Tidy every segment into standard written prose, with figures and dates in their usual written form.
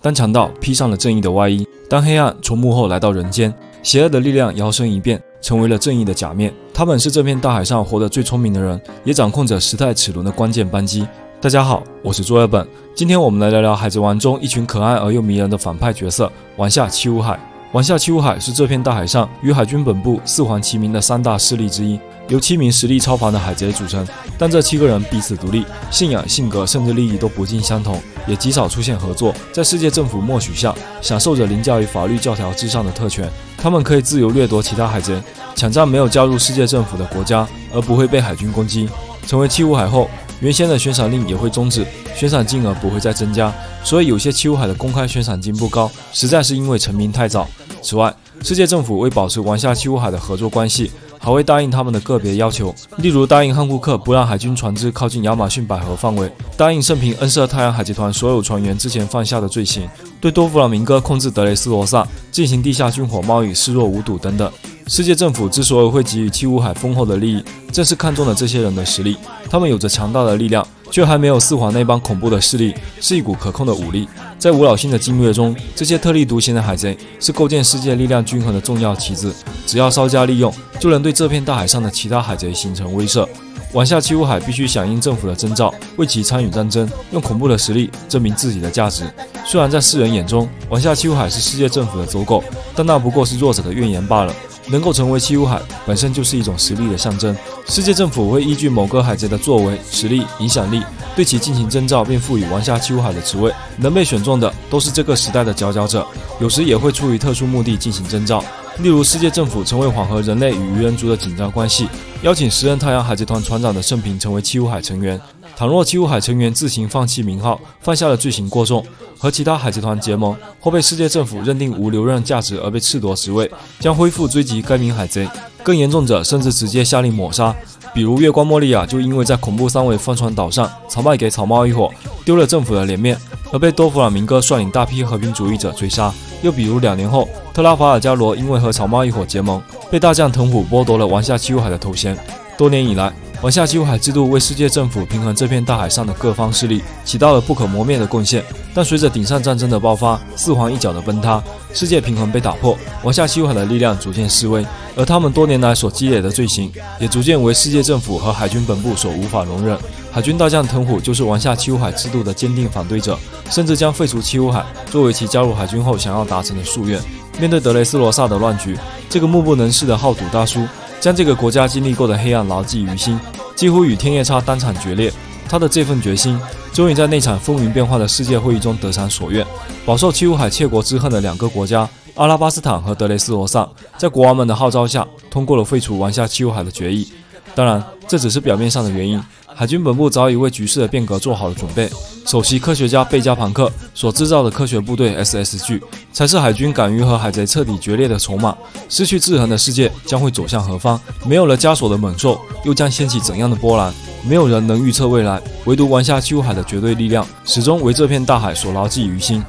当强盗披上了正义的外衣，当黑暗从幕后来到人间，邪恶的力量摇身一变，成为了正义的假面。他们是这片大海上活得最聪明的人，也掌控着时代齿轮的关键扳机。大家好，我是卓尔本，今天我们来聊聊《海贼王》中一群可爱而又迷人的反派角色——丸下七武海。丸下七武海是这片大海上与海军本部四环齐名的三大势力之一，由7名实力超凡的海贼组成。但这7个人彼此独立，信仰、性格甚至利益都不尽相同，也极少出现合作。在世界政府默许下，享受着凌驾于法律教条之上的特权。他们可以自由掠夺其他海贼，抢占没有加入世界政府的国家，而不会被海军攻击。成为七武海后，原先的悬赏令也会终止，悬赏金额不会再增加，所以有些七武海的公开悬赏金不高，实在是因为成名太早。此外，世界政府为保持丸下七武海的合作关系，还会答应他们的个别要求，例如答应汉库克不让海军船只靠近亚马逊百合范围，答应圣平恩赦太阳海贼团所有船员之前犯下的罪行，对多弗朗明哥控制德雷斯罗萨进行地下军火贸易视若无睹等等。世界政府之所以会给予七武海丰厚的利益，正是看中了这些人的实力。他们有着强大的力量，却还没有四环那帮恐怖的势力是一股可控的武力。在吴老星的经略中，这些特立独行的海贼是构建世界力量均衡的重要棋子，只要稍加利用，就能对这片大海上的其他海贼形成威慑。丸下七武海必须响应政府的征召，为其参与战争，用恐怖的实力证明自己的价值。虽然在世人眼中，丸下七武海是世界政府的走狗，但那不过是弱者的怨言罢了。能够成为七武海本身就是一种实力的象征。世界政府会依据某个海贼的作为、实力、影响力，对其进行征召，并赋予丸下七武海的职位。能被选中的都是这个时代的佼佼者，有时也会出于特殊目的进行征召。例如，世界政府曾为缓和人类与鱼人族的紧张关系，邀请时任太阳海贼团船长的圣平成为七武海成员。倘若七武海成员自行放弃名号，犯下的罪行过重，和其他海贼团结盟，或被世界政府认定无留任价值而被褫夺职位，将恢复追击该名海贼。更严重者甚至直接下令抹杀。比如月光莫利亚就因为在恐怖三尾帆船岛上草卖给草帽一伙，丢了政府的脸面，而被多弗朗明哥率领大批和平主义者追杀。又比如2年后，特拉法尔加罗因为和草帽一伙结盟，被大将藤虎剥夺了丸下七武海的头衔。多年以来，丸下七武海制度为世界政府平衡这片大海上的各方势力起到了不可磨灭的贡献。但随着顶上战争的爆发，四环一角的崩塌，世界平衡被打破，丸下七武海的力量逐渐式微，而他们多年来所积累的罪行也逐渐为世界政府和海军本部所无法容忍。海军大将藤虎就是丸下七武海制度的坚定反对者，甚至将废除七武海作为其加入海军后想要达成的夙愿。面对德雷斯罗萨的乱局，这个目不能视的好赌大叔将这个国家经历过的黑暗牢记于心，几乎与天夜叉单场决裂。他的这份决心终于在那场风云变幻的世界会议中得偿所愿。饱受七武海窃国之恨的2个国家阿拉巴斯坦和德雷斯罗萨，在国王们的号召下通过了废除丸下七武海的决议。当然，这只是表面上的原因，海军本部早已为局势的变革做好了准备。首席科学家贝加庞克所制造的科学部队 SSG 才是海军敢于和海贼彻底决裂的筹码。失去制衡的世界将会走向何方？没有了枷锁的猛兽又将掀起怎样的波澜？没有人能预测未来，唯独丸下七武海的绝对力量始终为这片大海所牢记于心。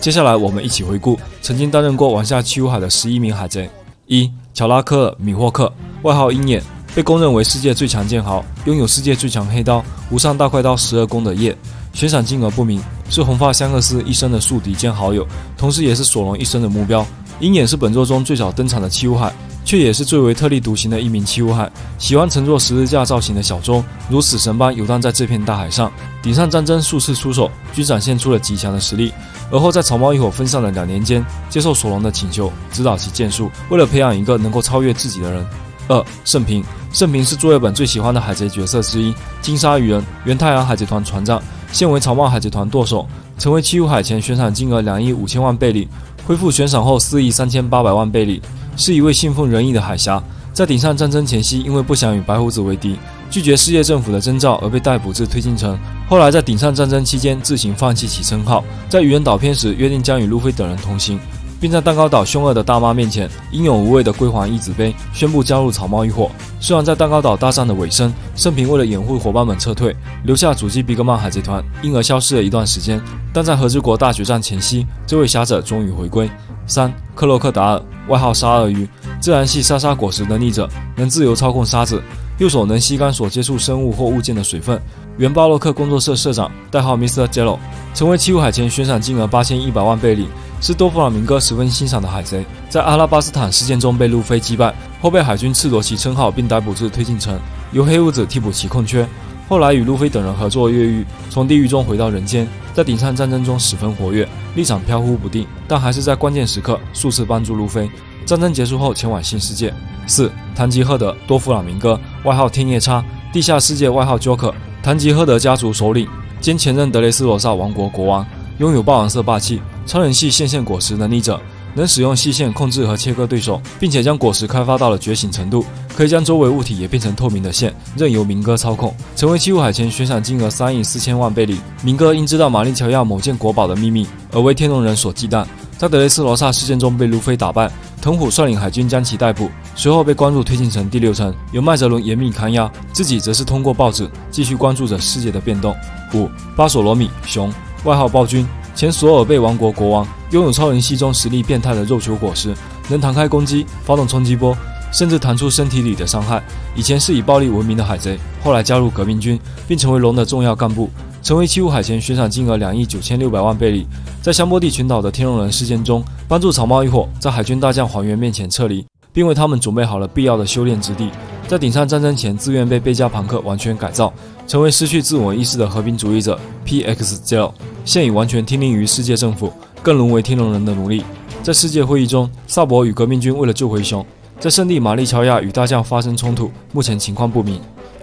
接下来我们一起回顾曾经担任过丸下七武海的11名海贼。1. 乔拉科尔·米霍克，外号鹰眼，被公认为世界最强剑豪，拥有世界最强黑刀无上大快刀12弓的叶。悬赏金额不明，是红发香克斯一生的宿敌兼好友，同时也是索隆一生的目标。鹰眼是本作中最早登场的七武海，却也是最为特立独行的一名七武海。喜欢乘坐十字架造型的小舟，如死神般游荡在这片大海上。顶上战争数次出手，均展现出了极强的实力。而后在草帽一伙分散的2年间，接受索隆的请求，指导其剑术，为了培养一个能够超越自己的人。2. 圣平，圣平是作业本最喜欢的海贼角色之一，金鲨鱼人，原太阳海贼团船长，现为草帽海贼团舵手，成为七武海前悬赏金额2亿5千万贝里，恢复悬赏后4亿3800万贝里，是一位信奉仁义的海侠。在顶上战争前夕，因为不想与白胡子为敌，拒绝世界政府的征召而被逮捕至推进城。后来在顶上战争期间自行放弃其称号，在愚人岛篇时约定将与路飞等人同行，并在蛋糕岛凶恶的大妈面前英勇无畏地归还一子杯，宣布加入草帽一伙。虽然在蛋糕岛大战的尾声，圣平为了掩护伙伴们撤退，留下阻击比格曼海贼团，因而消失了一段时间。但在和之国大决战前夕，这位侠者终于回归。3. 克洛克达尔，外号沙鳄鱼，自然系沙沙果实能力者，能自由操控沙子，右手能吸干所接触生物或物件的水分，原巴洛克工作社社长，代号 Mr. Jello， 成为七武海前悬赏金额8100万贝里，是多弗朗明哥十分欣赏的海贼。在阿拉巴斯坦事件中被路飞击败，后被海军褫夺其称号并逮捕至推进城，由黑屋子替补其空缺。后来与路飞等人合作越狱，从地狱中回到人间，在顶上战争中十分活跃，立场飘忽不定，但还是在关键时刻数次帮助路飞。战争结束后前往新世界。4. 堂吉诃德，多弗朗明哥，外号天夜叉，地下世界外号 Joker， 堂吉诃德家族首领，兼前任德雷斯罗萨王国国王，拥有霸王色霸气、超人系线线果实能力者，能使用细线控制和切割对手，并且将果实开发到了觉醒程度，可以将周围物体也变成透明的线，任由明哥操控。成为七武海前悬赏金额3亿4千万贝里。明哥因知道玛丽乔亚某件国宝的秘密，而为天龙人所忌惮，在德雷斯罗萨事件中被路飞打败，藤虎率领海军将其逮捕，随后被关入推进城第6层，由麦哲伦严密看押，自己则是通过报纸继续关注着世界的变动。5. 巴索罗米熊，外号暴君，前索尔贝王国国王，拥有超人系中实力变态的肉球果实，能弹开攻击，发动冲击波，甚至弹出身体里的伤害。以前是以暴力闻名的海贼，后来加入革命军，并成为龙的重要干部，成为七武海前悬赏金额2亿9600万贝里。在香波地群岛的天龙人事件中，帮助草帽一伙在海军大将黄猿面前撤离，并为他们准备好了必要的修炼之地。在顶上战争前，自愿被贝加庞克完全改造，成为失去自我意识的和平主义者 PX0， 现已完全听令于世界政府，更沦为天龙人的奴隶。在世界会议中，萨博与革命军为了救回熊，在圣地玛丽乔亚与大将发生冲突，目前情况不明。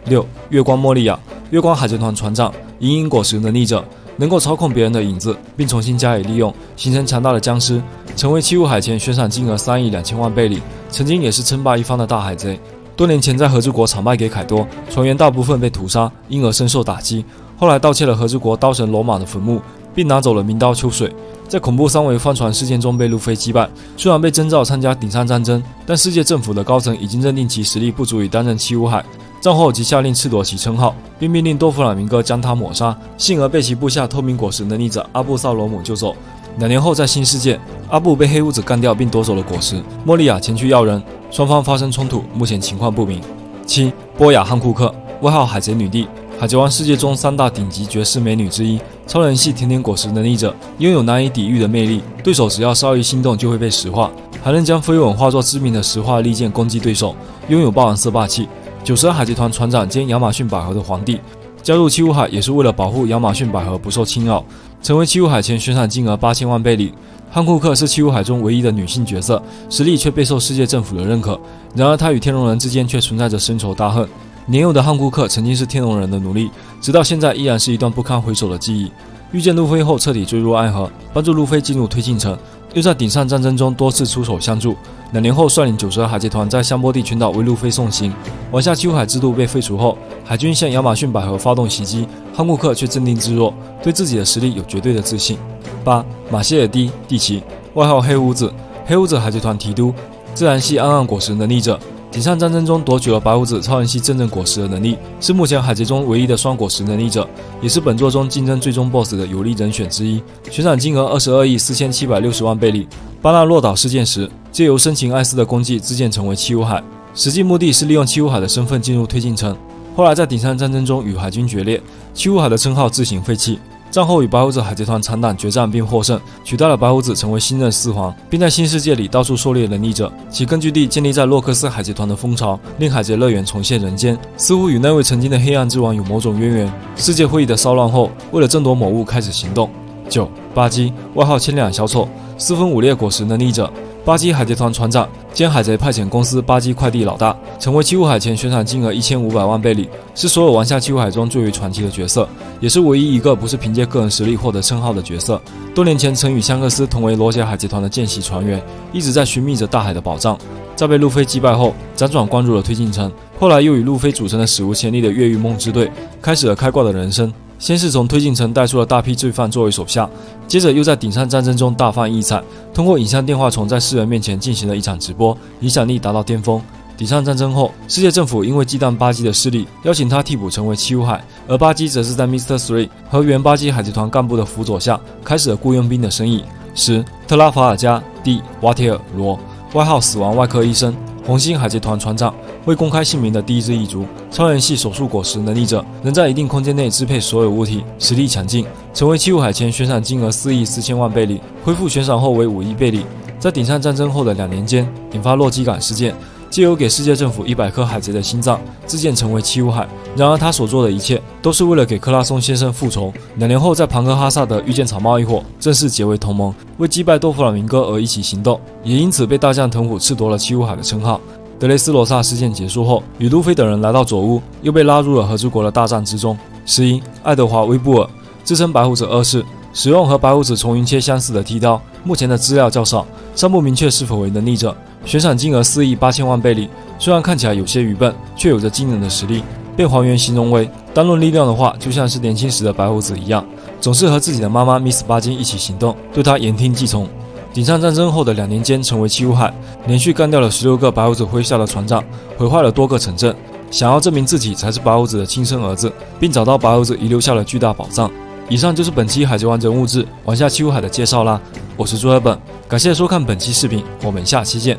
6. 月光莫利亚，月光海贼团船长，银影果实能力者，能够操控别人的影子，并重新加以利用，形成强大的僵尸，成为七武海前悬赏金额3亿2千万贝里。曾经也是称霸一方的大海贼，多年前在和之国惨败给凯多，船员大部分被屠杀，因而深受打击。后来盗窃了和之国刀神罗马的坟墓，并拿走了名刀秋水。在恐怖三维帆船事件中被路飞击败，虽然被征召参加顶上战争，但世界政府的高层已经认定其实力不足以担任七武海。战后即下令褫夺其称号，并命令多弗朗明哥将他抹杀，幸而被其部下透明果实能力者阿布萨罗姆救走。2年后，在新世界，阿布被黑屋子干掉并夺走了果实，莫利亚前去要人，双方发生冲突，目前情况不明。7. 波雅汉库克，外号海贼女帝，海贼王世界中3大顶级绝世美女之一，超人系甜甜果实能力者，拥有难以抵御的魅力，对手只要稍一心动就会被石化，还能将飞吻化作致命的石化利剑攻击对手，拥有霸王色霸气。92海贼团船长兼亚马逊百合的皇帝，加入七武海也是为了保护亚马逊百合不受侵扰，成为七武海前悬赏金额8000万贝里。汉库克是七武海中唯一的女性角色，实力却备受世界政府的认可。然而她与天龙人之间却存在着深仇大恨。年幼的汉库克曾经是天龙人的奴隶，直到现在依然是一段不堪回首的记忆。遇见路飞后彻底坠入爱河，帮助路飞进入推进城，又在顶上战争中多次出手相助。2年后率领92海贼团在香波地群岛为路飞送行。玩下七武海制度被废除后，海军向亚马逊百合发动袭击，汉库克却镇定自若，对自己的实力有绝对的自信。8. 马歇尔蒂蒂奇，外号黑屋子，黑屋子海贼团提督，自然系暗暗果实能力者，顶上战争中夺取了白胡子超人系真正果实的能力，是目前海贼中唯一的双果实能力者，也是本作中竞争最终 BOSS 的有力人选之一。悬赏金额22亿4760万贝里。巴纳洛岛事件时，借由生擒艾斯的功绩自荐成为七武海，实际目的是利用七武海的身份进入推进城。后来在顶上战争中与海军决裂，七武海的称号自行废弃。战后与白胡子海贼团长胆决战并获胜，取代了白胡子成为新任四皇，并在新世界里到处狩猎能力者。其根据地建立在洛克斯海贼团的蜂巢，令海贼乐园重现人间，似乎与那位曾经的黑暗之王有某种渊源。世界会议的骚乱后，为了争夺某物开始行动。9. 巴基，外号千两小丑，四分五裂果实能力者，巴基海贼团船长兼海贼派遣公司巴基快递老大，成为七武海前悬赏金额1500万贝里，是所有玩下七武海中最为传奇的角色，也是唯一一个不是凭借个人实力获得称号的角色。多年前曾与香克斯同为罗杰海贼团的见习船员，一直在寻觅着大海的宝藏。在被路飞击败后，辗转关入了推进城，后来又与路飞组成了史无前例的越狱梦之队，开始了开挂的人生。先是从推进城带出了大批罪犯作为手下，接着又在顶上战争中大放异彩，通过影像电话虫在世人面前进行了一场直播，影响力达到巅峰。顶上战争后，世界政府因为忌惮巴基的势力，邀请他替补成为七武海，而巴基则是在 Mr. 3和原巴基海贼团干部的辅佐下，开始了雇佣兵的生意。10. 特拉法尔加蒂瓦铁尔罗，外号死亡外科医生，红星海贼团船长，未公开姓名的第一只蚁族，超人系手术果实能力者，能在一定空间内支配所有物体，实力强劲，成为七武海前悬赏金额4亿4千万贝里，恢复悬赏后为5亿贝里。在顶上战争后的2年间，引发洛基港事件，借由给世界政府100颗海贼的心脏，自荐成为七武海。然而他所做的一切，都是为了给克拉松先生复仇。2年后，在庞克哈萨德遇见草帽一伙，正式结为同盟，为击败豆腐朗明哥而一起行动，也因此被大将藤虎褫夺了七武海的称号。德雷斯罗萨事件结束后，与路飞等人来到佐乌，又被拉入了和之国的大战之中。石英、爱德华·威布尔自称白胡子二世，使用和白胡子重云切相似的剃刀。目前的资料较少，尚不明确是否为能力者。悬赏金额4亿8千万贝里，虽然看起来有些愚笨，却有着惊人的实力。被还原形容为，单论力量的话，就像是年轻时的白胡子一样，总是和自己的妈妈 Miss 巴金一起行动，对她言听计从。顶上战争后的2年间，成为七武海，连续干掉了16个白胡子麾下的船长，毁坏了多个城镇，想要证明自己才是白胡子的亲生儿子，并找到白胡子遗留下了巨大宝藏。以上就是本期海贼王人物志玩下七武海的介绍啦，我是朱尔本，感谢收看本期视频，我们下期见。